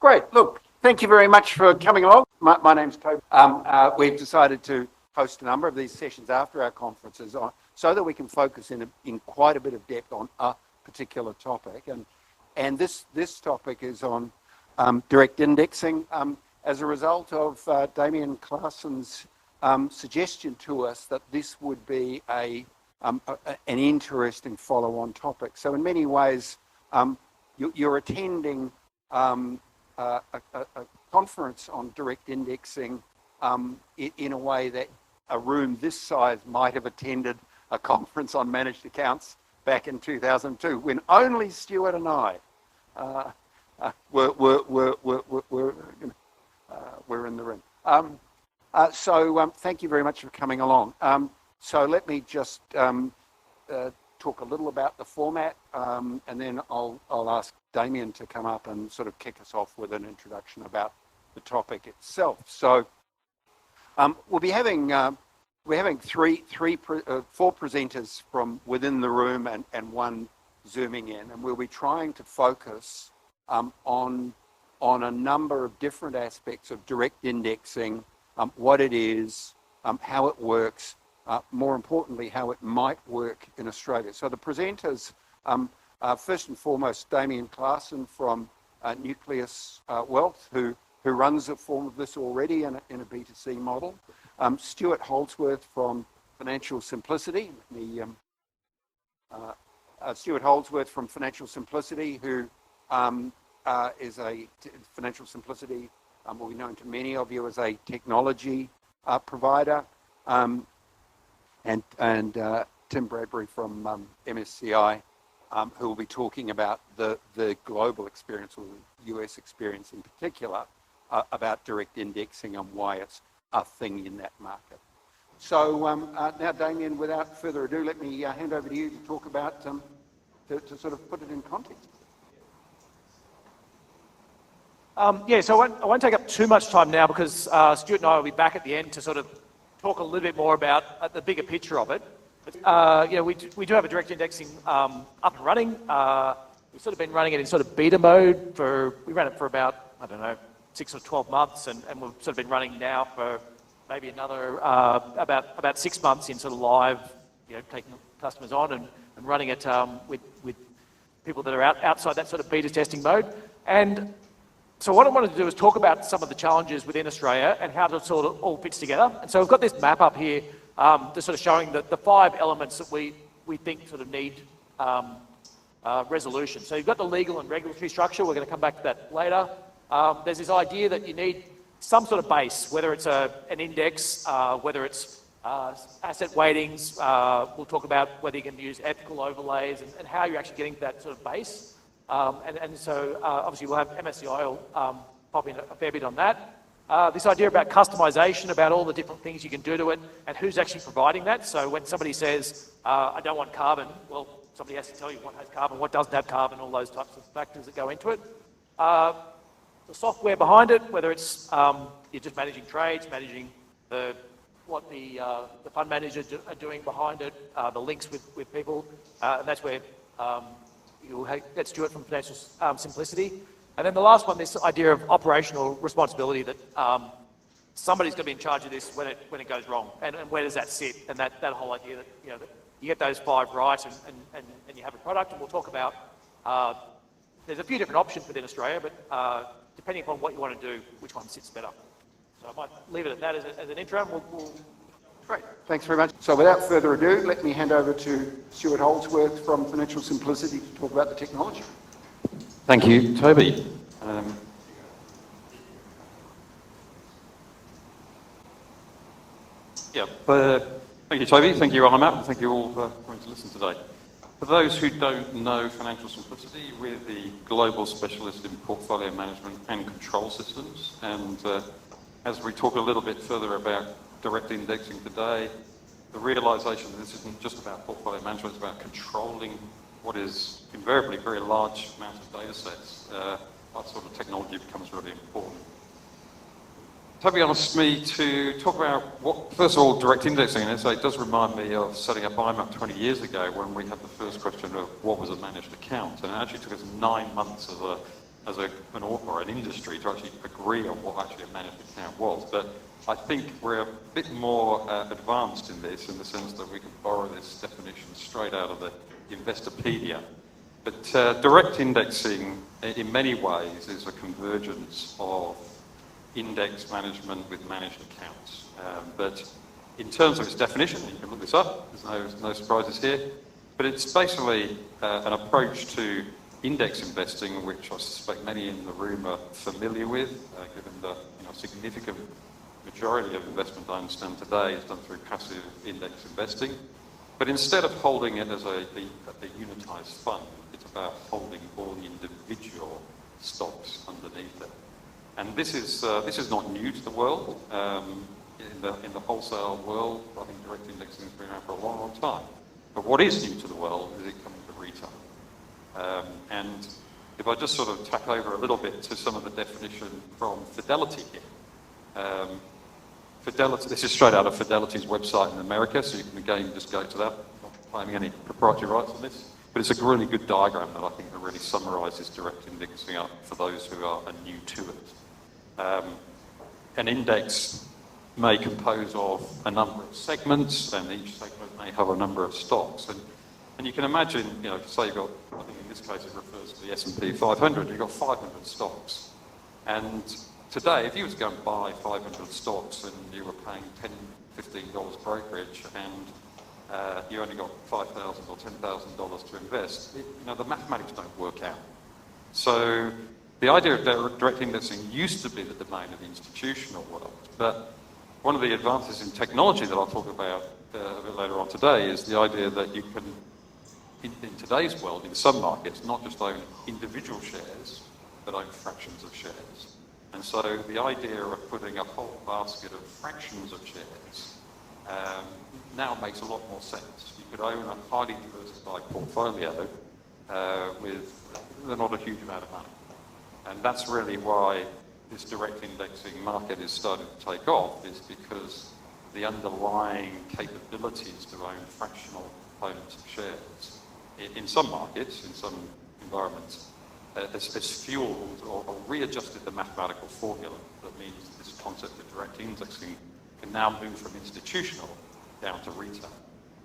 Great. Look, thank you very much for coming along. My name's Toby. We've decided to host a number of these sessions after our conferences so that we can focus in quite a bit of depth on a particular topic. And this topic is on direct indexing. As a result of Damien Claessen's suggestion to us that this would be an interesting follow-on topic. So in many ways, you're attending a conference on direct indexing in a way that a room this size might have attended a conference on managed accounts back in 2002, when only Stuart and I were in the room. So thank you very much for coming along. So let me just talk a little about the format, and then I'll ask Damien to come up and sort of kick us off with an introduction about the topic itself. So we'll be having four presenters from within the room and one zooming in, and we'll be trying to focus on a number of different aspects of direct indexing, what it is, how it works, more importantly, how it might work in Australia. So the presenters, first and foremost, Damien Claessen from Nucleus Wealth, who runs a form of this already in a B2C model. Stuart Holdsworth from Financial Simplicity. Stuart Holdsworth from Financial Simplicity, who is Financial Simplicity will be known to many of you as a technology provider. And Tim Bradbury from MSCI, who will be talking about the global experience, or the US experience in particular, about direct indexing and why it's a thing in that market. So now, Damien, without further ado, let me hand over to you to talk about, to sort of put it in context. So I won't take up too much time now, because Stuart and I will be back at the end to sort of talk a little bit more about the bigger picture of it. We do have a direct indexing up and running. We've sort of been running it in sort of beta mode we ran it for about, 6 or 12 months, and we've sort of been running now for maybe another about 6 months in sort of live, taking customers on and running it with people that are outside that sort of beta testing mode. And so what I wanted to do is talk about some of the challenges within Australia and how it sort of all fits together. And so we've got this map up here, just sort of showing the 5 elements that we think sort of need resolution. So you've got the legal and regulatory structure. We're going to come back to that later. There's this idea that you need some sort of base, whether it's an index, whether it's asset weightings. We'll talk about whether you can use ethical overlays and how you're actually getting to that sort of base. So obviously we'll have MSCI will pop in a fair bit on that. This idea about customisation, about all the different things you can do to it and who's actually providing that. So when somebody says, I don't want carbon, well, somebody has to tell you what has carbon, what doesn't have carbon, all those types of factors that go into it. The software behind it, whether it's you're just managing trades, managing what the fund managers are doing behind it, the links with people, and that's where you'll get Stuart from Financial Simplicity. And then the last one, this idea of operational responsibility, that somebody's going to be in charge of this when it goes wrong, and where does that sit? And that whole idea that that you get those 5 right and you have a product. And we'll talk about there's a few different options within Australia, but depending upon what you want to do, which one sits better. So I might leave it at that as an intro. Great, thanks very much. So without further ado, let me hand over to Stuart Holdsworth from Financial Simplicity to talk about the technology. Thank you, Toby. Thank you, Toby. Thank you, IMAP, and thank you all for coming to listen today. For those who don't know Financial Simplicity, we're the global specialist in portfolio management and control systems. And as we talk a little bit further about direct indexing today, the realisation that this isn't just about portfolio management, it's about controlling what is invariably very large amounts of data sets. That sort of technology becomes really important. Toby asked me to talk about what, first of all, direct indexing, and so it does remind me of setting up IMAP 20 years ago when we had the first question of what was a managed account, and it actually took us 9 months of as an industry to actually agree on what actually a managed account was. But I think we're a bit more advanced in this, in the sense that we can borrow this definition straight out of the Investopedia. But direct indexing, in many ways, is a convergence of index management with managed accounts. But in terms of its definition, you can look this up, there's no surprises here, but it's basically an approach to index investing, which I suspect many in the room are familiar with, given the significant majority of investment I understand today is done through passive index investing. But instead of holding it as a unitized fund, it's about holding all the individual stocks underneath it. And this is not new to the world. In the wholesale world, I think direct indexing has been around for a long, long time. But what is new to the world is it coming to retail. And if I just sort of tack over a little bit to some of the definition from Fidelity here. Fidelity, this is straight out of Fidelity's website in America, so you can again just go to that. I'm not claiming any proprietary rights on this, but it's a really good diagram that I think really summarises direct indexing up for those who are new to it. An index may compose of a number of segments, and each segment may have a number of stocks. And you can imagine, say you've got, I think in this case it refers to the S&P 500, you've got 500 stocks. And today, if you were to go and buy 500 stocks and you were paying $10, $15 brokerage, and you only got $5,000 or $10,000 to invest, the mathematics don't work out. So the idea of direct indexing used to be the domain of the institutional world, but one of the advances in technology that I'll talk about a bit later on today is the idea that you can, in today's world, in some markets, not just own individual shares, but own fractions of shares. And so the idea of putting a whole basket of fractions of shares now makes a lot more sense. You could own a highly diversified portfolio with not a huge amount of money. And that's really why this direct indexing market is starting to take off, is because the underlying capabilities to own fractional components of shares in some markets, in some environments, has fueled or readjusted the mathematical formula that means this concept of direct indexing can now move from institutional down to retail.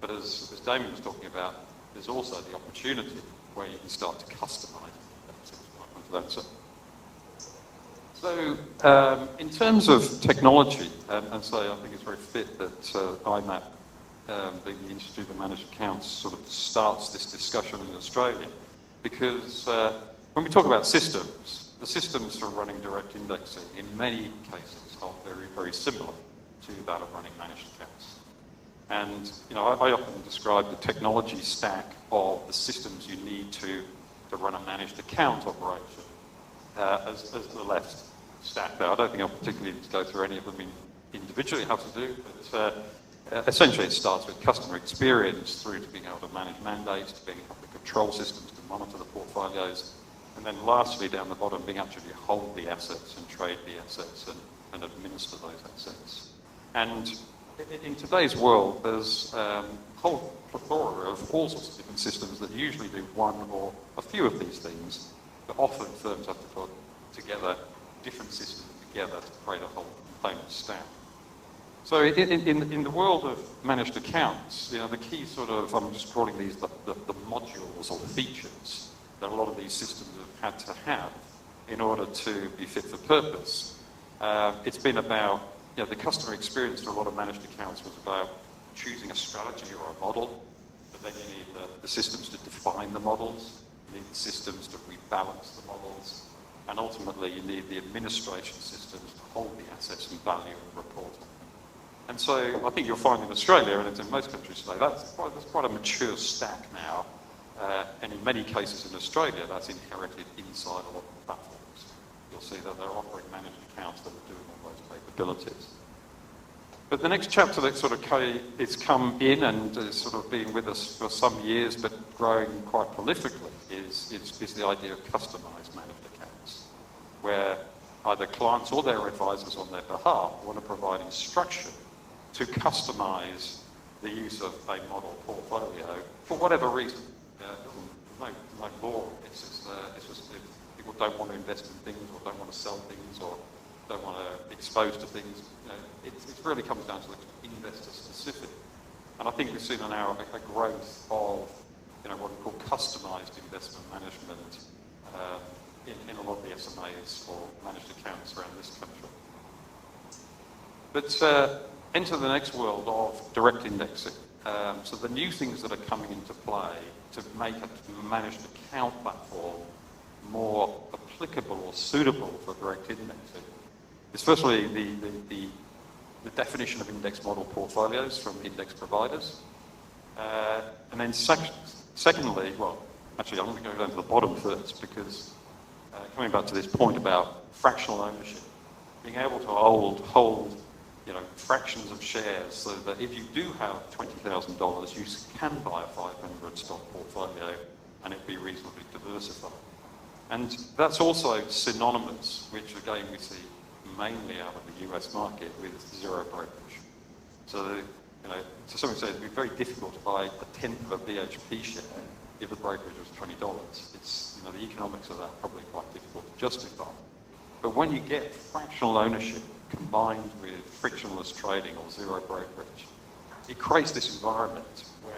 But as Damien was talking about, there's also the opportunity where you can start to customize that. So in terms of technology, and so I think it's very fit that IMAP, the Institute of Managed Accounts, sort of starts this discussion in Australia, because when we talk about systems, the systems for running direct indexing in many cases are very, very similar to that of running managed accounts. And I often describe the technology stack of the systems you need to run a managed account operation as the left stack there. I don't think I'll particularly need to go through any of them individually how to do, but essentially it starts with customer experience through to being able to manage mandates, to being able to control systems, to monitor the portfolios, and then lastly down the bottom being able to hold the assets and trade the assets and administer those assets. And in today's world, there's a whole plethora of all sorts of different systems that usually do one or a few of these things, but often firms have to put together different systems together to create a whole component stack. So in the world of managed accounts, the key sort of, I'm just calling these the modules or the features that a lot of these systems have had to have in order to be fit for purpose. It's been about, the customer experience for a lot of managed accounts was about choosing a strategy or a model, but then you need the systems to define the models, you need the systems to rebalance the models, and ultimately you need the administration systems to hold the assets and value and report on them. And so I think you'll find in Australia, and it's in most countries today, that's quite a mature stack now, and in many cases in Australia that's inherited inside a lot of platforms. You'll see that they're offering managed accounts that are doing all those capabilities. But the next chapter that sort of it's come in and has sort of been with us for some years but growing quite prolifically is the idea of customised managed accounts, where either clients or their advisors on their behalf want to provide instruction to customise the use of a model portfolio for whatever reason. No law. It's just people don't want to invest in things, or don't want to sell things, or don't want to be exposed to things. It really comes down to the investor specific. And I think we've seen now a growth of what we call customised investment management in a lot of the SMAs or managed accounts around this country. But enter the next world of direct indexing. So the new things that are coming into play to make a managed account platform more applicable or suitable for direct indexing is firstly the definition of index model portfolios from index providers. And then secondly, well, actually I'm going to go down to the bottom first, because coming back to this point about fractional ownership, being able to hold fractions of shares, so that if you do have $20,000, you can buy a 500 stock portfolio and it be reasonably diversified. And that's also synonymous, which again we see mainly out of the US market, with zero brokerage. So, to some extent, it'd be very difficult to buy a tenth of a BHP share if the brokerage was $20. It's, the economics of that are probably quite difficult to justify. But when you get fractional ownership combined with frictionless trading or zero brokerage, it creates this environment where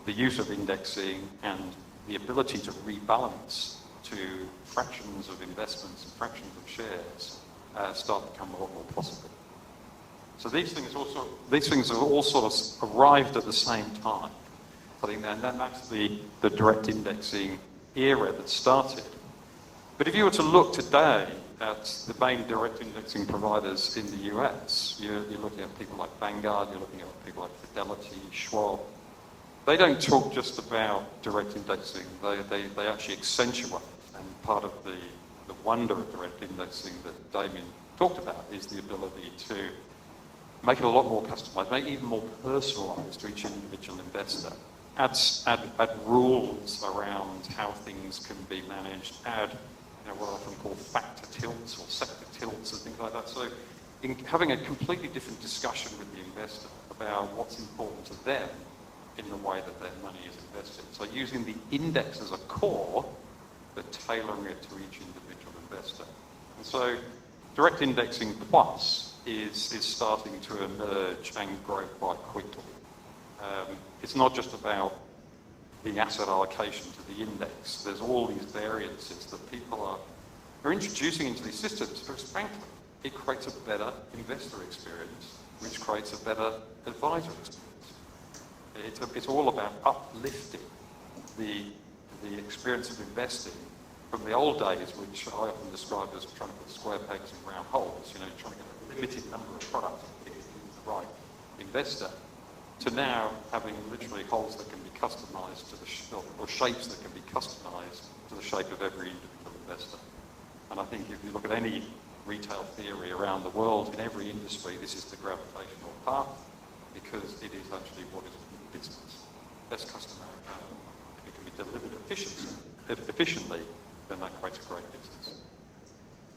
the use of indexing and the ability to rebalance to fractions of investments and fractions of shares start to become a lot more possible. So these things have all sort of arrived at the same time. I think that's the direct indexing era that started. But if you were to look today at the main direct indexing providers in the US, you're looking at people like Vanguard, you're looking at people like Fidelity, Schwab. They don't talk just about direct indexing, they actually accentuate. And part of the wonder of direct indexing that Damien talked about is the ability to make it a lot more customized, make it even more personalized to each individual investor. Add rules around how things can be managed, add what I often call factor tilts or sector tilts and things like that. So in having a completely different discussion with the investor about what's important to them in the way that their money is invested. So using the index as a core, but tailoring it to each individual investor. And so direct indexing plus is starting to emerge and grow quite quickly. It's not just about the asset allocation to the index. There's all these variances that people are introducing into these systems, because frankly, it creates a better investor experience, which creates a better advisor experience. It's all about uplifting the experience of investing from the old days, which I often describe as trying to put square pegs in round holes, trying to get a limited number of products to pick the right investor, to now having literally holes that can be customized to or shapes that can be customized to the shape of every individual investor. And I think if you look at any retail theory around the world, in every industry, this is the gravitational path, because it is actually what is business. Best customer account. If it can be delivered efficiently, then that creates a great business.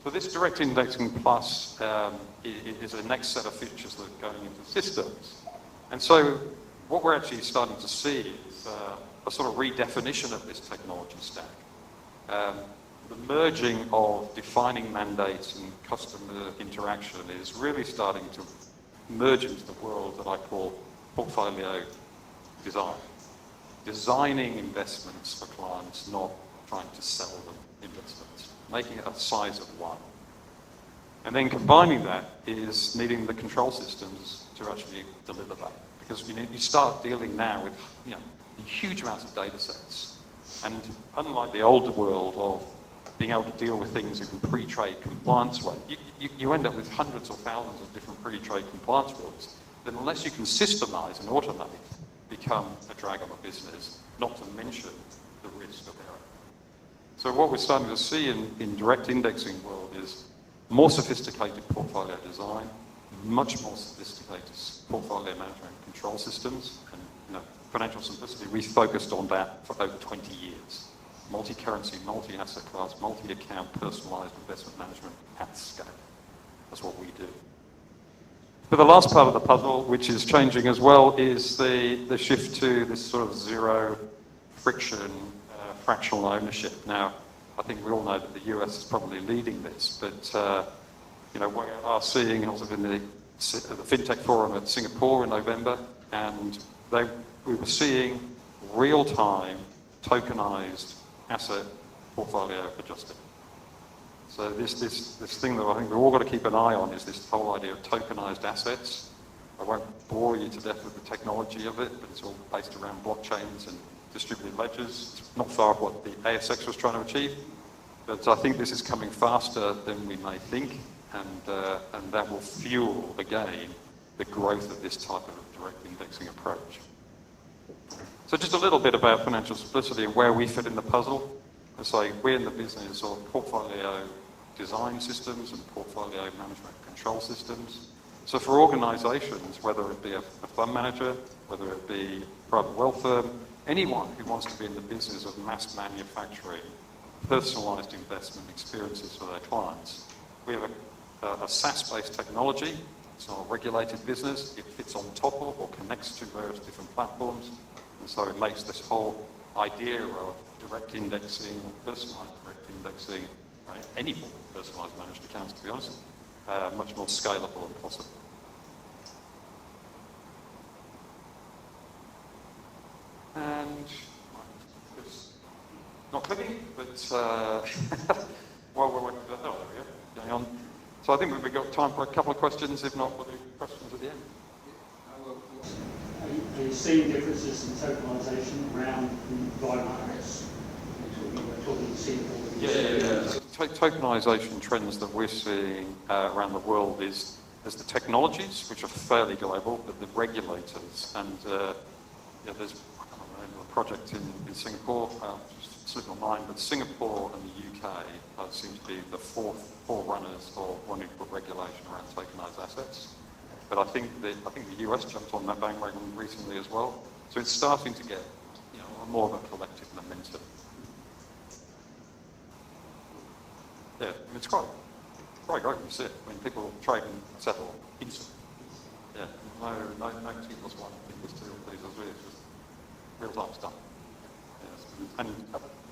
So this direct indexing plus is the next set of features that are going into systems. And so what we're actually starting to see is a sort of redefinition of this technology stack. The merging of defining mandates and customer interaction is really starting to merge into the world that I call portfolio design. Designing investments for clients, not trying to sell them investments. Making it a size of one. And then combining that is needing the control systems to actually deliver that. Because you start dealing now with huge amounts of data sets. And unlike the older world of being able to deal with things in pre-trade compliance way, you end up with hundreds or thousands of different pre-trade compliance rules that, unless you can systemize and automate, become a drag on the business, not to mention the risk of error. So what we're starting to see in direct indexing world is more sophisticated portfolio design, much more sophisticated portfolio management and control systems, and financial simplicity. We've focused on that for over 20 years. Multi-currency, multi-asset class, multi-account, personalized investment management at scale. That's what we do. But the last part of the puzzle, which is changing as well, is the shift to this sort of zero friction fractional ownership. Now, I think we all know that the US is probably leading this, but we are seeing, and also in the FinTech Forum at Singapore in November, and we were seeing real-time tokenized asset portfolio adjusting. So this thing that I think we've all got to keep an eye on is this whole idea of tokenized assets. I won't bore you to death with the technology of it, but it's all based around blockchains and distributed ledgers. It's not far off what the ASX was trying to achieve, but I think this is coming faster than we may think, and that will fuel, again, the growth of this type of direct indexing approach. So just a little bit about financial simplicity and where we fit in the puzzle. So we're in the business of portfolio design systems and portfolio management control systems. So for organisations, whether it be a fund manager, whether it be a private wealth firm, anyone who wants to be in the business of mass manufacturing personalised investment experiences for their clients, we have a SaaS-based technology. It's not a regulated business. It fits on top of or connects to various different platforms. And so it makes this whole idea of direct indexing or personalised direct indexing, right, any form of personalised managed accounts, to be honest, much more scalable and possible. And it's not clicking, but while we're waiting for that, there we go, going on. So I think we've got time for a couple of questions. If not, we'll do questions at the end. Are you seeing differences in tokenisation around environments? We're talking Singapore. Yeah. Tokenisation trends that we're seeing around the world is the technologies, which are fairly global, but the regulators. And there's I can't remember a project in Singapore, just slipped my mind, but Singapore and the UK seem to be the forerunners for wanting to put regulation around tokenised assets. But I think the US jumped on that bandwagon recently as well. So it's starting to get more of a collective momentum. Yeah, I mean, it's quite great to see it. I mean, people trade and settle instantly. Yeah, no T+1, T+2, T+3, it's just real time stuff. Yes. And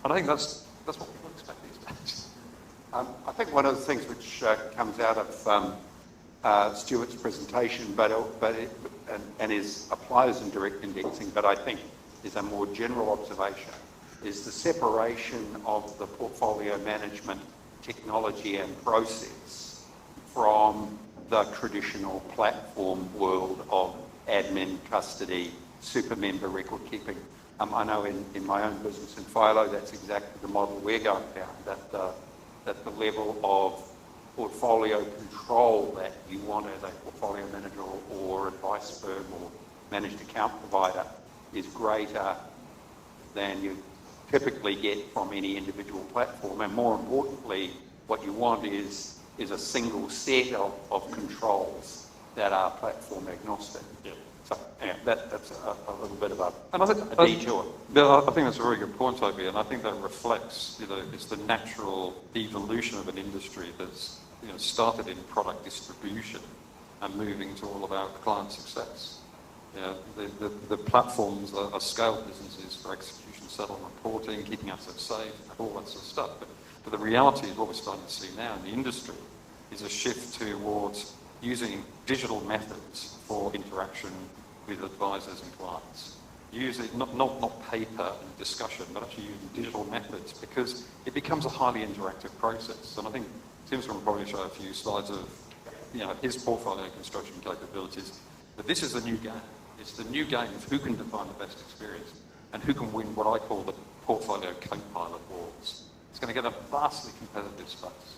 I think that's what people expect these days. I think one of the things which comes out of Stuart's presentation, and applies in direct indexing, but I think is a more general observation, is the separation of the portfolio management technology and process from the traditional platform world of admin, custody, super member record keeping. I know in my own business in Philo, that's exactly the model we're going down, that the level of portfolio control that you want as a portfolio manager or advice firm or managed account provider is greater than you typically get from any individual platform. And more importantly, what you want is a single set of controls that are platform agnostic. Yeah. So that's a little bit of a detour. I think that's a very good point, Toby, and I think that reflects, it's the natural evolution of an industry that's started in product distribution and moving to all about client success. The platforms are scale businesses for execution, settlement, reporting, keeping assets safe, all that sort of stuff. But the reality is what we're starting to see now in the industry is a shift towards using digital methods for interaction with advisors and clients. Using not paper and discussion, but actually using digital methods, because it becomes a highly interactive process. And I think Tim's going to probably show a few slides of his portfolio construction capabilities. But this is the new game. It's the new game of who can define the best experience and who can win what I call the portfolio co-pilot wars. It's going to get a vastly competitive space.